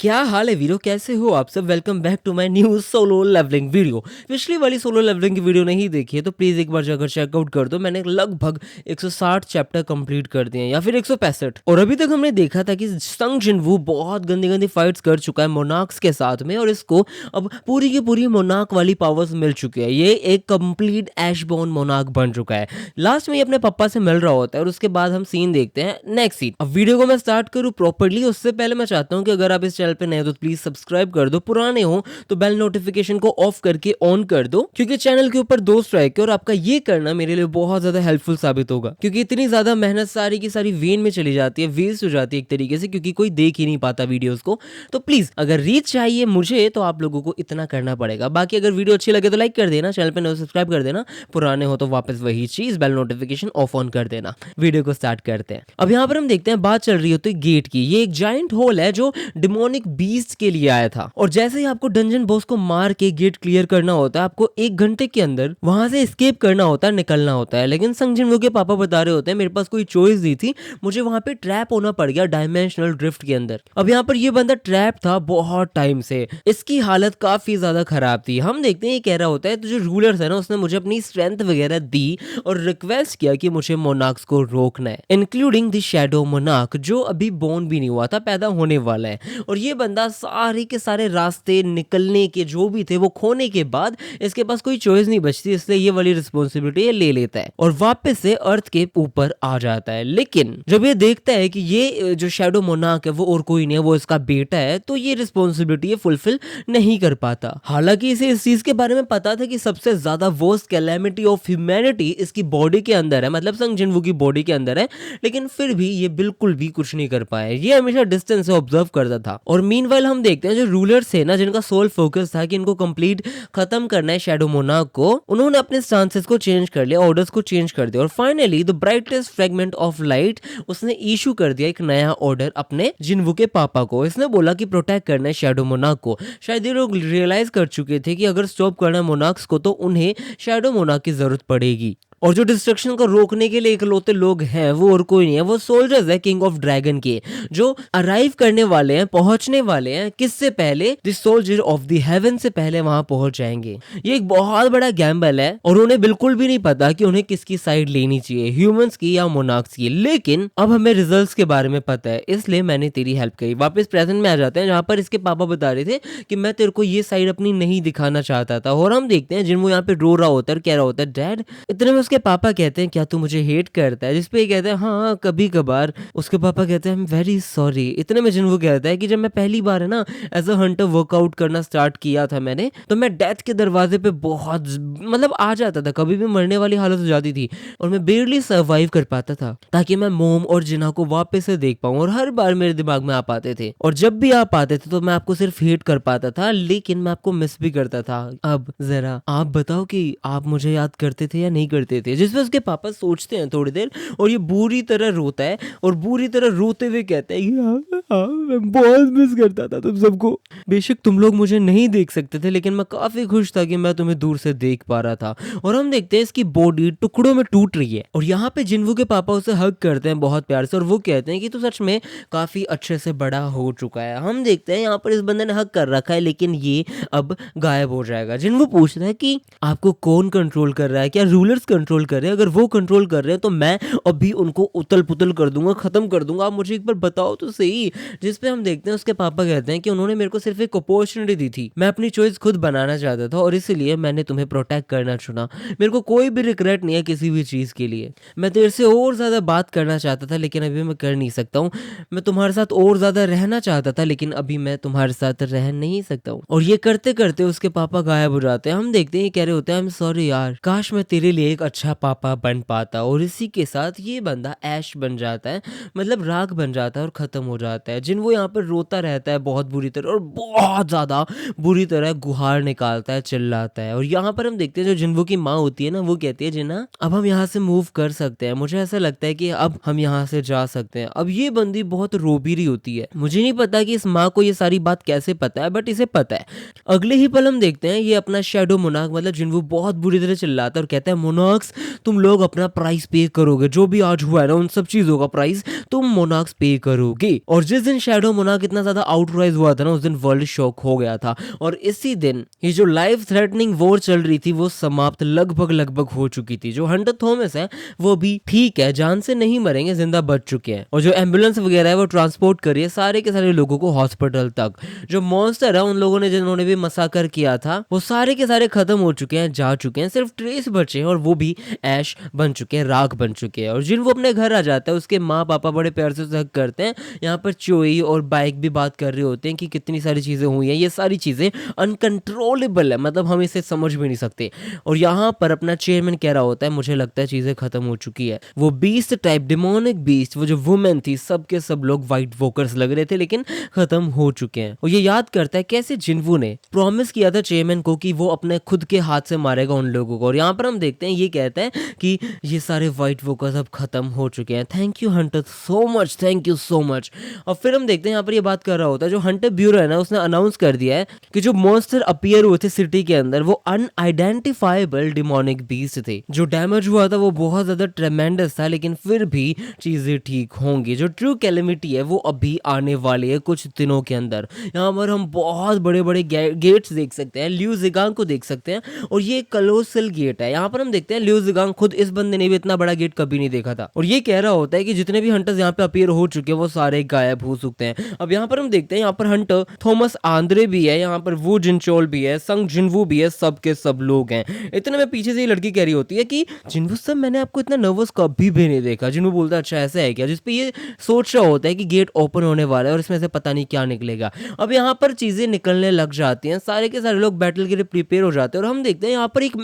क्या हाल है वीरो, कैसे हो आप सब। Welcome back to my new Solo Leveling video. पिछली वाली सोलो लेवलिंग की वीडियो नहीं देखी है तो प्लीज एक बार जाकर चेकआउट कर दो। मैंने लगभग 160 चैप्टर कंप्लीट कर दिए हैं या फिर 165। और अभी तक हमने देखा था कि संग जिनवू बहुत गंदी गंदी फाइट्स कर चुका है मोनार्क्स के साथ में, और इसको अब पूरी की पूरी मोनार्क वाली पावर्स मिल चुकी है। ये एक कंप्लीट ऐशबोर्न मोनार्क बन चुका है। लास्ट में ये अपने पापा से मिल रहा होता है और उसके बाद हम सीन देखते हैं नेक्स्ट सीन। अब वीडियो को मैं स्टार्ट करूँ प्रॉपर्ली उससे पहले मैं चाहता हूँ कि अगर आप इस चैनल पे नए हो तो प्लीज सब्सक्राइब कर दो, पुराने हो तो बेल नोटिफिकेशन को ऑफ करके ऑन कर दो, क्योंकि चैनल के ऊपर 2 स्ट्राइक है और आपका ये करना मेरे लिए बहुत ज्यादा हेल्पफुल साबित होगा, क्योंकि इतनी ज्यादा मेहनत सारी की सारी वेन में चली जाती है, वेस्ट हो जाती है एक तरीके से, क्योंकि कोई देख ही नहीं पाता वीडियोस को। तो प्लीज अगर रीच चाहिए मुझे तो आप लोगों को इतना करना पड़ेगा। बाकी अगर वीडियो अच्छी लगे तो लाइक कर देना, चैनल पे नए सब्सक्राइब कर देना, पुराने हो तो वापस वही चीज बेल नोटिफिकेशन ऑफ ऑन कर देना। वीडियो को स्टार्ट करते हैं। अब यहाँ पर हम देखते हैं बात चल रही होती है गेट की। ये एक जायंट होल है जो डिमोनिक बीस्ट के लिए आया था, और जैसे ही आपको डंजन बॉस को मार के गेट क्लियर करना होता है, आपको 1 घंटे के अंदर वहां से एस्केप करना होता है, निकलना होता है। लेकिन संग जिनवू के पापा बता रहे होते हैं मेरे पास कोई चॉइस नहीं थी, मुझे वहां पे ट्रैप होना पड़ गया डायमेंशनल ड्रिफ्ट के अंदर। अब यहाँ पर ये बंदा ट्रैप था बहुत टाइम से, इसकी हालत काफी ज्यादा खराब थी। हम देखते हैं ये कह रहा होता है तो जो रूलर है ना उसने मुझे अपनी स्ट्रेंथ वगैरह दी और रिक्वेस्ट किया कि मुझे मोनार्क्स को रोकना है, इंक्लूडिंग द शैडो मोनार्क जो अभी बोर्न भी नहीं हुआ था, पैदा होने वाला है। और ये बंदा सारे के सारे रास्ते निकलने के जो भी थे वो खोने के बाद इसके पास कोई चॉइस नहीं बचती, इसलिए ये वाली रिस्पॉन्सिबिलिटी ये ले लेता है और वापस से अर्थ के ऊपर आ जाता है। लेकिन जब ये देखता है कि ये जो शैडो मोनार्क है वो और कोई नहीं है, वो इसका बेटा है, तो ये रिस्पॉन्सिबिलिटी ये फुलफिल नहीं कर पाता। हालांकि इसे इस चीज के बारे में पता था कि सबसे ज्यादा वर्स्ट कैलेमिटी ऑफ ह्यूमैनिटी इसकी बॉडी के अंदर है, मतलब संग जिनवू की बॉडी के अंदर है, लेकिन फिर भी ये बिल्कुल भी कुछ नहीं कर पाए। ये हमेशा डिस्टेंस से ऑब्जर्व करता था। और मीनवाइल हम देखते हैं जो रूलर्स थे ना, जिनका सोल फोकस था कि इनको कंप्लीट खत्म करना है शैडो मोनार्क को, उन्होंने अपने स्टांसेस को चेंज कर लिया, ऑर्डर्स को चेंज कर दिया, और finally the brightest fragment of light उसने इशू कर दिया एक नया ऑर्डर अपने जिनवू के पापा को। इसने बोला कि प्रोटेक्ट करना है शैडो मोनार्क को। शायद ये लोग रियलाइज कर चुके थे कि अगर स्टॉप करना है मोनार्क्स को तो उन्हें शैडो मोनार्क की जरूरत पड़ेगी, और जो डिस्ट्रक्शन को रोकने के लिए इकलौते लोग हैं वो और कोई नहीं है, वो सोल्जर्स है किंग ऑफ ड्रैगन के, जो अराइव करने वाले हैं, पहुंचने वाले हैं किससे पहले, the soldier of the haven से पहले वहां पहुंच जाएंगे। ये एक बहुत बड़ा गैम्बल है और उन्हें बिल्कुल भी नहीं पता कि उन्हें किसकी साइड लेनी चाहिए, ह्यूमंस की या मोनार्क्स की। लेकिन अब हमें रिजल्ट्स के बारे में पता है, इसलिए मैंने तेरी हेल्प करी। वापस प्रेजेंट में आ जाते हैं जहां पर इसके पापा बता रहे थे कि मैं तेरे को ये साइड अपनी नहीं दिखाना चाहता था, और हम देखते हैं जिनवू यहाँ पे रो रहा होता है और कह रहा होता है डैड। इतने में उसके पापा कहते हैं क्या तू मुझे हेट करता है, जिसपे ये कहते हैं हाँ कभी कभार। उसके पापा कहते हैं आई एम वेरी सॉरी। इतने में जिनवू कहता है कि जब मैं पहली बार है ना एज अ हंटर वर्कआउट करना स्टार्ट किया था मैंने, तो मैं डेथ के दरवाजे पे बहुत मतलब आ जाता था, कभी भी मरने वाली हालत हो जाती थी और मैं बेरली सर्वाइव कर पाता था ताकि मैं मोम और जिना को वापस से देख पाऊं, और हर बार मेरे दिमाग में आ पाते थे, और जब भी आ पाते थे तो मैं आपको सिर्फ हेट कर पाता था, लेकिन मैं आपको मिस भी करता था। अब जरा आप बताओ कि आप मुझे याद करते थे या नहीं करते थे। जिसपे उसके पापा सोचते हैं थोड़ी देर और ये बुरी तरह रोता है, और बुरी तरह रोते हुए कहता है हाँ, मैं बहुत मिस करता था तुम सबको। बेशक तुम लोग मुझे नहीं देख सकते थे, लेकिन मैं काफी खुश था कि मैं तुम्हें दूर से देख पा रहा था। और हम देखते हैं इसकी बॉडी टुकड़ों में टूट रही है, और यहाँ पे जिनवू के पापा उसे हग करते हैं बहुत प्यार से, और वो कहते हैं कि तू सच में काफी अच्छे से बड़ा हो चुका है। हम देखते हैं यहाँ पर इस बंदे ने हग कर रखा है, लेकिन ये अब गायब हो जाएगा। जिनवू पूछता है कि आपको कौन कंट्रोल कर रहा है, क्या रूलर्स कंट्रोल कर रहे हैं? अगर वो कंट्रोल कर रहे हैं तो मैं अभी उनको उतल पुतल कर दूंगा, खत्म कर दूंगा, आप मुझे एक बार बताओ तो सही। जिसपे हम देखते हैं उसके पापा कहते हैं कि उन्होंने मेरे को सिर्फ एक अपॉर्चुनिटी दी थी, मैं अपनी चॉइस खुद बनाना चाहता था और इसीलिए मैंने तुम्हें प्रोटेक्ट करना चुना। मेरे को कोई भी रिग्रेट नहीं है किसी भी चीज के लिए। मैं तेरे से और ज्यादा बात करना चाहता था लेकिन अभी मैं कर नहीं सकता हूँ। मैं तुम्हारे साथ और ज्यादा रहना चाहता था लेकिन अभी मैं तुम्हारे साथ रह नहीं सकता हूँ। और ये करते करते उसके पापा गायब हो जाते हैं। हम देखते हैं ये कह रहे होते हैं आई एम सॉरी यार, काश मैं तेरे लिए एक अच्छा पापा बन पाता। और इसी के साथ ये बंदा ऐश बन जाता है, मतलब राख बन जाता है और खत्म हो जाता है। जिनवू यहाँ पर रोता रहता है बहुत बुरी तरह, और बहुत ज्यादा बुरी तरह गुहार निकालता है, चिल्लाता है। और यहाँ पर हम देखते हैं जो जिनवू की माँ होती है ना, वो कहती है जिन्ना अब हम यहाँ से मूव कर सकते हैं, मुझे ऐसा लगता है कि अब हम यहाँ से जा सकते हैं। अब ये बंदी बहुत रो भी रही होती है। मुझे नहीं पता कि इस माँ को ये सारी बात कैसे पता है, बट इसे पता है। अगले ही पल हम देखते हैं ये अपना शैडो मोनार्क मतलब जिनवू बहुत बुरी तरह चिल्लाता है और कहता है मोनार्क्स मोनार्क्स, तुम लोग अपना प्राइस पे करोगे, जो भी आज हुआ है ना उन सब चीजों का प्राइस तुम मोनार्क्स पे करोगे। और जिस दिन शैडो मोनार्क इतना ज्यादा आउटराइज हुआ था ना उस दिन वर्ल्ड शॉक हो गया था। और इसी दिन ये जो लाइफ थ्रेटनिंग वॉर चल रही थी वो समाप्त लगभग हो चुकी थी। जो हंटर थॉमस है वो भी ठीक है, जान से नहीं मरेंगे, जिंदा बच चुके हैं। और जो एम्बुलेंस वगैरह है वो ट्रांसपोर्ट करिए सारे के सारे लोगों को हॉस्पिटल तक। जो मॉन्स्टर है उन लोगों ने जिन्होंने भी मसाकर किया था वो सारे के सारे खत्म हो चुके हैं, जा चुके हैं, सिर्फ ट्रेस बचे हैं और वो भी ऐश बन चुके हैं, राख बन चुके हैं। और जिन वो अपने घर आ जाता है उसके माँ पापा बड़े प्यार से उसे हग करते हैं। यहाँ पर चोई और बाइक भी बात कर रहे होते हैं कि कितनी सारी चीजें हुई हैं, ये सारी चीजें अनकंट्रोलेबल है, मतलब हम इसे समझ भी नहीं सकते। और यहाँ पर अपना चेयरमैन कह रहा होता है मुझे लगता है चीजें खत्म हो चुकी है। वो बीस्ट टाइप डिमोनिक बीस्ट, वो जो वुमेन थी, सबके सब लोग वाइट वॉकर्स लग रहे थे लेकिन खत्म हो चुके हैं। और ये याद करता है कैसे जिन्वू ने प्रॉमिस किया था चेयरमैन को कि वो अपने खुद के हाथ से मारेगा उन लोगों को। और यहाँ पर हम देखते हैं ये कहता है कि ये सारे वाइट वॉकर्स अब खत्म हो चुके हैं, thank you Hunter so much, thank you so much. और फिर हम देखते हैं यहाँ पर ये बात कर रहा होता है जो हंटर ब्यूरो है ना उसने अनाउंस कर दिया है कि जो मॉन्स्टर अपीयर हुए थे सिटी के अंदर वो अनआइडेंटिफाइबल डिमोनिक बीस्ट थे। जो डैमेज हुआ था वो बहुत ज्यादा ट्रेमेंडस था लेकिन फिर भी चीजें ठीक होंगी। जो ट्रू कैलेमिटी है वो अभी आने वाली है कुछ दिनों के अंदर। यहाँ पर हम बहुत बड़े बड़े गेट्स देख सकते हैं, लिu ज़िगांग को देख सकते हैं और ये कलोसल गेट है। यहाँ पर हम देखते हैं लिu ज़िगांग खुद, इस बंदे ने भी इतना बड़ा गेट कभी नहीं देखा था। और ये कह रहा होता है कि जितने भी हंटर्स यहाँ पे अपीयर हो चुके हैं वो सारे गायब हो चुके हैं। अब यहाँ पर हम देखते हैं यहाँ पर हंटर थॉमस आंद्रे भी है, यहाँ पर वू जिनचोल भी है, संग जिनवू भी है, सब के सब लोग हैं। इतने में पीछे से ये लड़की कह रही होती है कि जिनवू सर मैंने आपको इतना नर्वस कभी भी नहीं देखा। जिनवू बोलता है अच्छा ऐसा है क्या, जिसपे ये सोच रहा होता है कि गेट ओपन होने वाला है और इसमें से पता नहीं क्या निकलेगा। अब यहाँ पर चीजें निकलने लग जाती हैं, सारे के सारे लोग बैटल के लिए प्रिपेयर हो जाते हैं। और हम देखते हैं यहाँ पर एक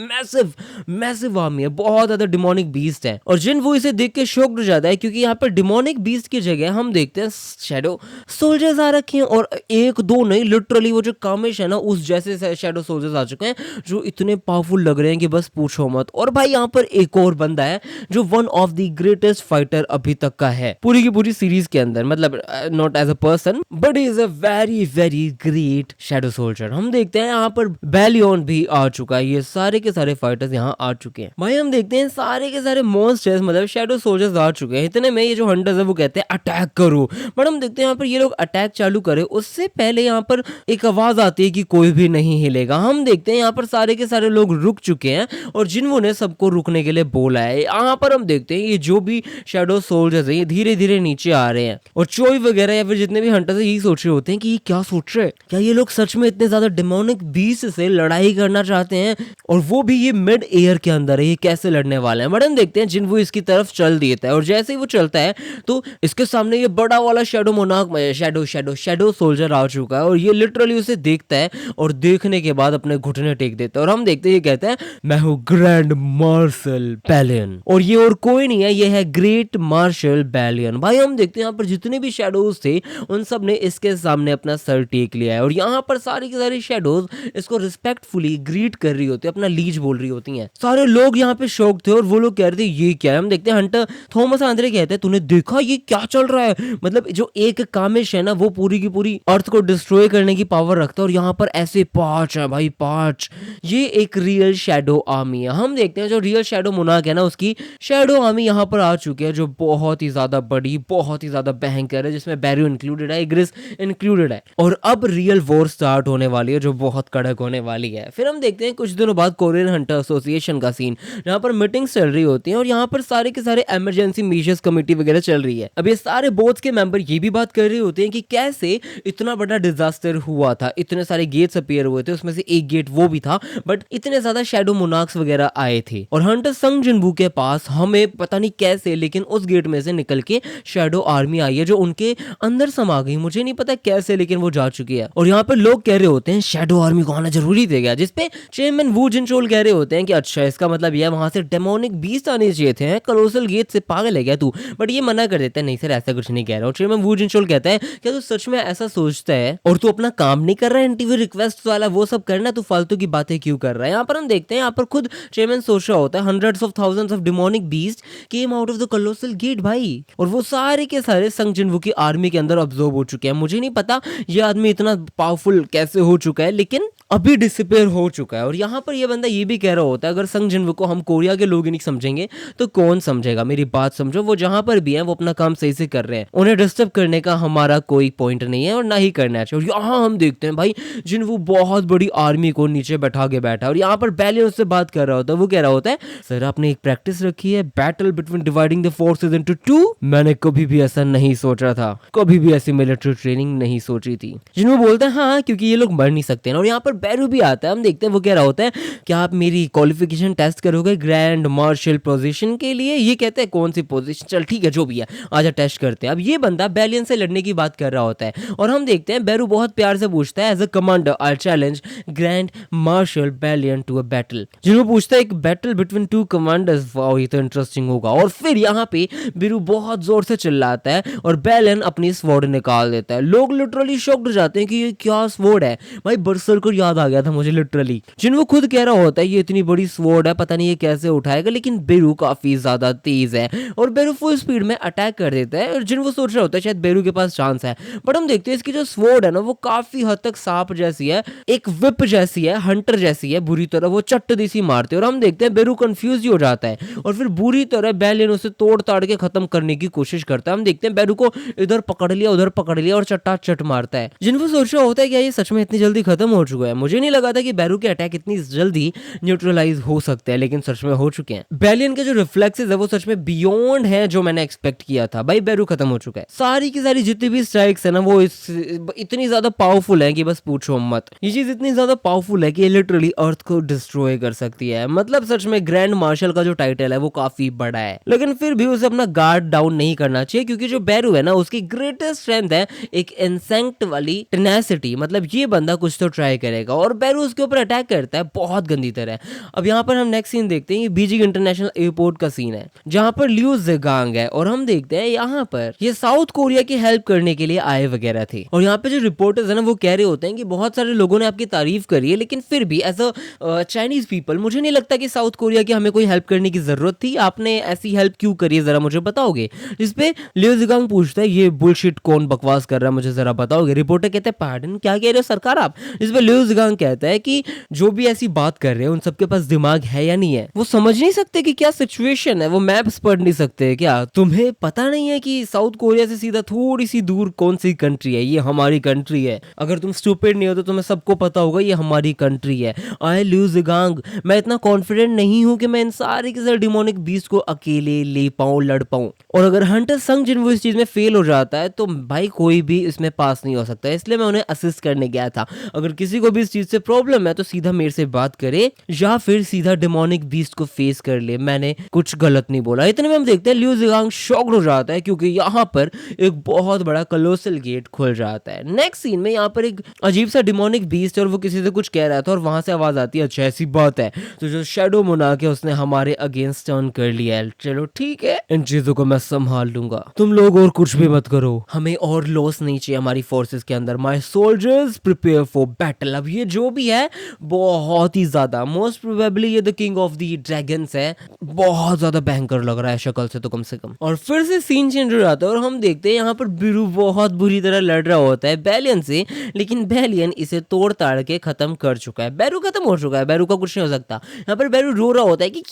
मैसिव आर्मी है, बहुत ज्यादा डिमोनिक बीस्ट है। और जिनवू इसे देख के शॉक्ड हो जाता है क्योंकि यहाँ पर डिमोनिक बीस्ट की जगह हम देखते हैं शैडो सोल्जर्स आ रखे हैं। और एक दो नहीं, लिटरली वो जो कामेश है ना उस जैसे शैडो सोल्जर्स आ चुके हैं जो इतने पावरफुल लग रहे हैं कि बस पूछो मत। और भाई यहाँ पर एक और बंदा है जो one of the greatest fighter अभी तक का है पूरी की पूरी सीरीज के अंदर, मतलब not as a person but is a very great shadow soldier. हम देखते हैं यहाँ पर बैलियन भी आ चुका है, ये सारे के सारे फाइटर्स यहाँ आ चुके हैं। भाई हम देखते हैं सारे के सारे मॉन्स्टर्स मतलब शैडो सोल्जर्स आ चुके हैं। इतने में ये जो हंटर्स है वो कहते हैं अटैक करो। बट हम देखते हैं यहाँ पर ये लोग अटैक चालू करे उससे पहले यहाँ पर एक आवाज आती है कि कोई भी नहीं हिलेगा। हम देखते हैं यहाँ पर सारे के सारे लोग रुक चुके हैं और जिन्हों ने सबको रुकने के लिए बोला है। यहाँ पर हम देखते हैं ये जो भी शैडो सोल्जर्स है ये धीरे धीरे नीचे आ रहे हैं और चोई वगैरह या फिर जितने भी हंटर्स है यही सोच रहे होते हैं कि ये क्या सोच रहे हैं, क्या ये लोग सच में इतने ज्यादा डिमोनिक बीस्ट से लड़ाई करना चाहते हैं और वो भी ये मिड एयर के अंदर है, ये कैसे लड़ने वाले हैं। बट हम देखते हैं जिन्वू इसकी तरफ चल देता है और जैसे ही वो चलता है तो इसके सामने ये बड़ा वाला शैडो मोनार्क शैडो सोल्जर आ चुका है और ये लिटरली उसे देखता है और देखने के बाद अपने घुटने टेक देता है। और हम देखते हैं ये कहता है मैं हूँ ग्रैंड मार्शल बैलियन और ये और कोई नहीं है, ये है ग्रेट मार्शल बैलियन। भाई हम देखते हैं यहाँ पर जितने भी शैडोज थे उन सब ने इसके सामने अपना सर टेक लिया है और यहाँ पर सारी की सारी शैडोज इसको रिस्पेक्टफुली ग्रीट कर रही होती है, अपना लीज बोल रही होती हैं। सारे लोग यहाँ पे शौक थे और वो लोग कह रहे थे ये क्या है। हम देखते हैं हंटर थॉमस आंद्रे कहते हैं तूने देखा ये क्या चल रहा है, मतलब जो एक कामिश है ना वो पूरी की पूरी अर्थ को डिस्ट्रॉय करने की पावर रखता है और यहाँ पर ऐसे 5 है भाई 5। ये एक रियल शैडो आर्मी है। हम देखते हैं जो रियल शैडो मोनार्क है ना उसकी शैडो आर्मी यहाँ पर आ चुकी है जो बहुत ही ज्यादा बड़ी, बहुत ही ज्यादा भयंकर है, जिसमें बैरियो इंक्लूडेड है, इग्रिस इंक्लूडेड है। और अब रियल वॉर स्टार्ट होने वाली है जो बहुत कड़क होने वाली है। फिर हम देखते हैं कुछ दिनों बाद कोरियन हंटर एसोसिएशन का सीन, जहाँ पर मीटिंग्स चल रही होती हैं और यहाँ पर सारे के सारे इमरजेंसी मेजर्स कमेटी वगैरह चल रही है। अब ये सारे बोर्ड्स के मेंबर ये भी बात कर रहे होते हैं कि कैसे इतना बड़ा डिजास्टर हुआ था, इतने सारे गेट्स अपीयर हुए थे, उसमें से एक गेट वो भी था बट इतने ज्यादा शैडो मोनार्क्स वगैरह आए थे और हंटर संग जिनवू के पास हमें पता नहीं कैसे लेकिन उस गेट में से निकल के शैडो आर्मी आई है जो उनके अंदर समा गई, मुझे नहीं पता कैसे लेकिन वो जा चुकी है। और यहाँ पर लोग कह रहे होते हैं शैडो आर्मी को आना जरूरी थे क्या, जिसपे चेयरमैन वू जिनचोल कह रहे होते हैं कि अच्छा इसका मतलब यह वहां से डेमोनिक बीस्ट आने चाहिए थे, कलोसल गेट से पागल है क्या तू। बट ये मना कर देता है नहीं सर ऐसा कुछ नहीं कह रहा हूँ। चेयरमैन वू जिनचोल कहता है क्या तू सच में ऐसा सोचता है और तू अपना काम नहीं कर रहा है, इंटरव्यू रिक्वेस्ट वाला वो सब करना, तू फालतू की बातें क्यों कर रहा है। यहाँ पर हम देखते हैं यहाँ पर खुद चेयरमैन सोच रहा होता है hundreds of thousands of demonic beast came out of the colossal gate भाई, और वो सारे के सारे संग जिनवू की आर्मी के अंदर ऑब्जर्व हो चुके हैं। मुझे नहीं पता ये आदमी इतना पावरफुल कैसे हो चुका है लेकिन अभी डिसअपियर हो चुका है। और यहाँ पर ये बंदा ये भी कह रहा होता है अगर संग जिनवू को हम कोरिया के लोग ही नहीं समझेंगे तो कौन समझेगा। मेरी बात समझो, वो जहाँ पर भी है वो अपना काम सही से कर रहे हैं, उन्हें डिस्टर्ब करने का हमारा कोई पॉइंट नहीं है और ना ही करना चाहिए। और यहाँ हम देखते हैं भाई जिनवू बहुत बड़ी आर्मी को नीचे बैठा के बैठा है और यहाँ पर बैलियन उससे बात कर रहा होता है। वो कह रहा होता है सर आपने एक प्रैक्टिस रखी है battle between dividing the forces into two. मैंने कभी भी ऐसा नहीं सोचा था, कभी भी ऐसी मिलिट्री ट्रेनिंग नहीं सोची थी। जिनवू बोलता है हाँ क्योंकि ये लोग मर नहीं सकते ना। और यहाँ पर बैरू भी आता है, हम देखते हैं वो कह रहा होता है क्या आप मेरी क्वालिफिकेशन टेस्ट करोगे ग्रैंड मार्शल पोजीशन के लिए। ये कहते हैं कौन सी पोजीशन, चल ठीक है जो भी है आजा टेस्ट करते हैं। अब ये बंदा बैलियन से लड़ने की बात कर रहा होता है और हम देखते हैं बैरू बहुत प्यार से पूछता है as a commander I challenge grand marshal Bellion to a battle. जिन्होंने पूछता है एक battle between two commanders, wow ये तो इंटरेस्टिंग होगा। और फिर यहाँ पे बीरू बहुत जोर से चिल्लाता है और बैलियन अपनी स्वॉर्ड निकाल देता है। लोग लिटरली शॉक्ड हो जाते हैं कि ये क्या स्वॉर्ड है। भाई बरसर्कर याद आ गया था मुझे लिटरली। जिन्हों खुद कह रहा होता है ये इतनी बड़ी स्वॉर्ड है पता नहीं ये कैसे उठाएगा, लेकिन बेरू काफी ज्यादा तेज है और बेरू फुल स्पीड में अटैक कर देता है। और जिन्हों सोच रहा होता है शायद बेरू के पास चांस है, बट हम देखते हैं इसकी जो स्वॉर्ड है ना वो काफी हद तक सांप जैसी है, एक विप जैसी है, हंटर जैसी है, बुरी तरह वो चट्ट दी मारते हैं। और हम देखते हैं बेरू कंफ्यूज ही हो जाता है और फिर बुरी तरह बैलियन उसे तोड़ ताड़ के खत्म करने की कोशिश करता है। हम देखते हैं बेरू को इधर पकड़ लिया उधर पकड़ लिया और चट्टा चट मारता है। जिनको सोच रहा होता है क्या ये सच में इतनी जल्दी खत्म हो चुका है। मुझे नहीं लगा था कि बैरू के अटैक इतनी जल्दी न्यूट्रलाइज हो सकते हैं, लेकिन सच में हो चुके हैं। बैलियन के जो रिफ्लेक्सेस है वो सच में बियॉन्ड है जो मैंने एक्सपेक्ट किया था। भाई बैरू खत्म हो चुका है। सारी की सारी जितनी भी स्ट्राइक्स है ना वो इतनी ज्यादा पावरफुल है कि बस पूछो मत। ये चीज इतनी ज्यादा पावरफुल है कि ये लिटरली अर्थ को डिस्ट्रॉय कर सकती है। मतलब सच में ग्रैंड मार्शल का जो टाइटल है वो काफी बड़ा है, लेकिन फिर भी उसे अपना गार्ड डाउन नहीं करना चाहिए क्योंकि जो बैरू है ना उसकी ग्रेटेस्ट स्ट्रेंथ है एक इंसेंक्ट वाली टेनेसिटी। मतलब ये बंदा कुछ तो ट्राई करेगा और बैरू उसके ऊपर अटैक करता है बहुत गंदी तरह। अब यहाँ पर हम नेक्स्ट सीन देखते हैं, ये बीजिंग इंटरनेशनल एयरपोर्ट का सीन है जहाँ पर लियू ज़ेगांग है और हम देखते हैं यहाँ पर ये साउथ कोरिया की हेल्प करने के लिए आए वगैरह थे। और यहाँ पे जो रिपोर्टर्स है ना वो कह रहे होते हैं कि बहुत सारे लोगों ने आपकी तारीफ करी है, लेकिन फिर भी एज अ चाइनीज पीपल मुझे नहीं लगता कि साउथ कोरिया की हमें कोई हेल्प करने की जरूरत थी। आपने ऐसी हेल्प क्यों करी है जरा मुझे बताओगे। जिसपे लियू ज़ेगांग पूछता है ये बुलशिट कौन बकवास कर रहा है मुझे जरा बताओगे। रिपोर्टर कहते हैं पार्डन क्या कह रहे हो सरकार आप। जिसपे लियू ज़ेगांग कहता है कि जो भी ऐसी बात कर रहे हैं उन सबके पास दिमाग है या नहीं है, वो समझ नहीं सकते कि क्या सिचुएशन है, वो मैप्स पढ़ नहीं सकते क्या, तुम्हें पता नहीं है कि साउथ कोरिया से सीधा थोड़ी सी दूर कौन सी कंट्री है, ये हमारी कंट्री है। अगर तुम स्टूपिड नहीं हो तो तुम्हें सबको पता होगा ये हमारी कंट्री है। आई लियू ज़ेगांग मैं इतना कॉन्फिडेंट नहीं हूं कि मैं इन सारे के सारे डिमोनिक बीस्ट को अकेले ले पाऊं लड़ पाऊं। और अगर हंटर संग जिनवू इस चीज में फेल हो जाता है तो भाई कोई भी इसमें पास नहीं हो सकता, इसलिए मैं उन्हें असिस्ट करने गया था। अगर किसी को भी इस चीज से प्रॉब्लम है तो सीधा मेरे से बात करे या फिर सीधा डिमोनिक बीस्ट को फेस कर ले, मैंने कुछ गलत नहीं बोला। इतने में हम देखते हैं लियू ज़ेगांग शॉक्ड हो जाता है क्योंकि यहाँ पर एक बहुत बड़ा कलोसल गेट खुल जाता है। नेक्स्ट सीन में यहाँ पर एक अजीब सा डिमोनिक बीस्ट और वो किसी से कुछ कह रहा था और वहां से आवाज आती है अच्छा ऐसी बात है तो जो शैडो मोनार्क है उसने हमारे अगेंस्ट टर्न कर लिया है, चलो ठीक है इन चीजों को मैं संभाल लूंगा, तुम लोग और कुछ भी मत करो, हमें और लॉस नहीं चाहिए हमारी फोर्सेस के अंदर। My soldiers prepare for battle. अब ये जो भी है बहुत ही ज्यादा मोस्ट प्रोबेबली ये the king of the dragons है, बहुत ज्यादा भयंकर लग रहा है शक्ल से तो कम से कम। और फिर से सीन चेंज हो जाता है और हम देखते हैं यहाँ पर बीरू बहुत बुरी तरह लड़ रहा होता है बैलियन से, लेकिन बैलियन इसे तोड़ ताड़ के खत्म कर चुका है। बैरू खत्म हो चुका है, बैरू का कुछ नहीं हो सकता। यहाँ पर बैरू रो रहा होता है कि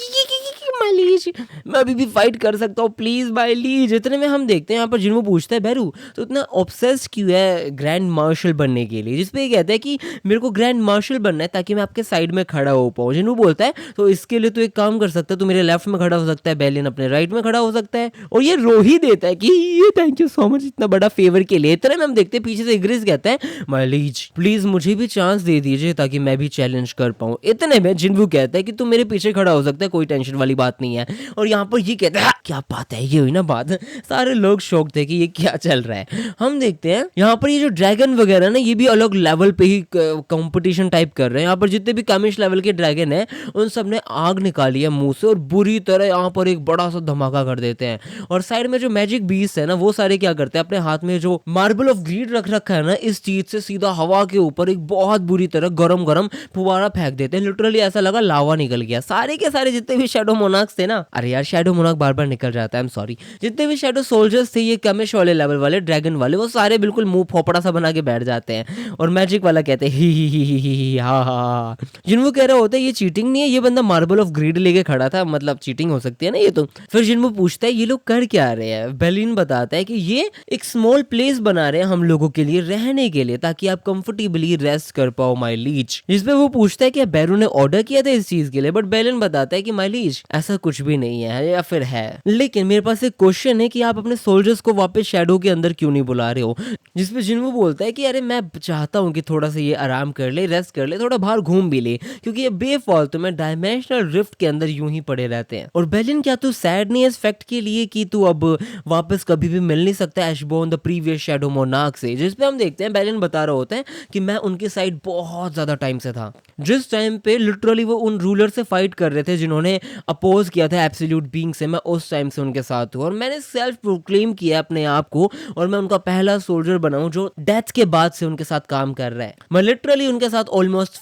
माय लीज मैं अभी भी फाइट कर सकता हूँ प्लीज माय लीज। इतने में हम देखते हैं यहाँ पर जिन्हों पूछता है बैरू तो इतना ऑब्सेस्ड क्यों है ग्रैंड मार्शल बनने के लिए, जिसपे ये कहता है कि मेरे को ग्रैंड मार्शल बनना है ताकि मैं आपके साइड में खड़ा हो पाऊँ। जिन्हों बोलता है तो इसके लिए तो एक काम कर सकता है, तू मेरे लेफ्ट में खड़ा हो सकता है, बैलियन अपने राइट में खड़ा हो सकता है। और ये रो ही देता है कि ये थैंक यू सो मच इतना बड़ा फेवर के लिए। इतने में हम देखते हैं पीछे से इग्रिस कहता है माय लीज प्लीज मुझे भी चांस दे दीजिए ताकि मैं भी चैलेंज कर पाऊँ। इतने में जिन्वू कहता है कि तू मेरे पीछे खड़ा हो सकता है, कोई टेंशन वाली बात नहीं है। और यहाँ पर ये कहता है क्या बात है, ये हुई ना बात। सारे लोग शौक थे कि ये क्या चल रहा है। हम देखते हैं यहाँ पर ये जो ड्रैगन वगैरह ना ये भी अलग लेवल पे ही कंपटीशन टाइप कर रहे हैं। यहाँ पर जितने भी कमिश लेवल के ड्रैगन है उन सब ने आग निकाली है मुंह से और बुरी तरह यहाँ पर एक बड़ा सा धमाका कर देते हैं। और साइड में जो मैजिक बीस्ट है ना वो सारे क्या करते हैं अपने हाथ में जो मार्बल ऑफ ग्रीड रख रखा है ना इस चीज से सीधा हवा के ऊपर एक बहुत बुरी तरह गरम गरम फुवारा फेंक देते हैं। लिटरली ऐसा लगा लावा निकल गया। सारे के सारे जितने भी शैडो मोनार्क मोनार्क्स थे ना, अरे यार शैडो मोनार्क बार-बार निकल जाता है, आई एम सॉरी। जितने भी शैडो सोल्जर्स थे ये कमिश वाले लेवल वाले, ड्रैगन वाले, वो सारे बिल्कुल मुँह फोपड़ा सा बना के बैठ जाते हैं और मैजिक वाला कहते हैं ही हा हा हा। जिन्वो कह रहा होता है ये चीटिंग नहीं है, ये बंदा मार्बल ऑफ ग्रीड लेके खड़ा था, मतलब चीटिंग हो सकती है ना ये तो। फिर जिन्वो पूछता है ये लोग कर क्या रहे हैं, बेलिन बताता है कि ये एक स्मॉल प्लेस बना रहे हैं हम लोगों के लिए रहने के लिए, ताकि आप कंफर्टेबली रेस्ट कर पाओ माय लीच। जिसपे वो पूछता है कि बैरू ने ऑर्डर किया था इस चीज के लिए, बट बेलिन बताता है कि माय लीच ऐसा कुछ भी नहीं है, या फिर है, लेकिन मेरे पास एक क्वेश्चन है कि आप अपने सोल्जर्स को वापस शैडो के अंदर क्यों नहीं बुला रहे हो। जिसपे जिन्वो बोलता है कि अरे मैं चाहता हूँ कि थोड़ा सा ये आराम कर ले, रेस्ट कर ले, थोड़ा बाहर घूम भी ले, क्योंकि ये बेफालतू में डायमेंशनल रिफ्ट के अंदर यूं ही पड़े रहते हैं। और बेलिन क्या तू सैड नहीं है इस फैक्ट के लिए कि तू अब वापस कभी भी मिल नहीं सकता एशबोर्न द प्रीवियस शैडो मोनार्क से। जिसपे हम देखते हैं बेलिन बता रहा होता है कि मैं उनके साइड बहुत ज्यादा टाइम से था, जिस टाइम पे लिटरली वो उन रूलर से फाइट कर रहे थे जिन्होंने अपोज किया था एब्सोल्यूट बीइंग से, मैं उस टाइम से उनके साथ हूँ और मैंने सेल्फ प्रोक्लेम किया अपने आप को, और मैं उनका पहला सोल्जर बना हूं जो डेथ के बाद से उनके साथ काम कर रहा है। मैं लिटरली उनके साथ ऑलमोस्ट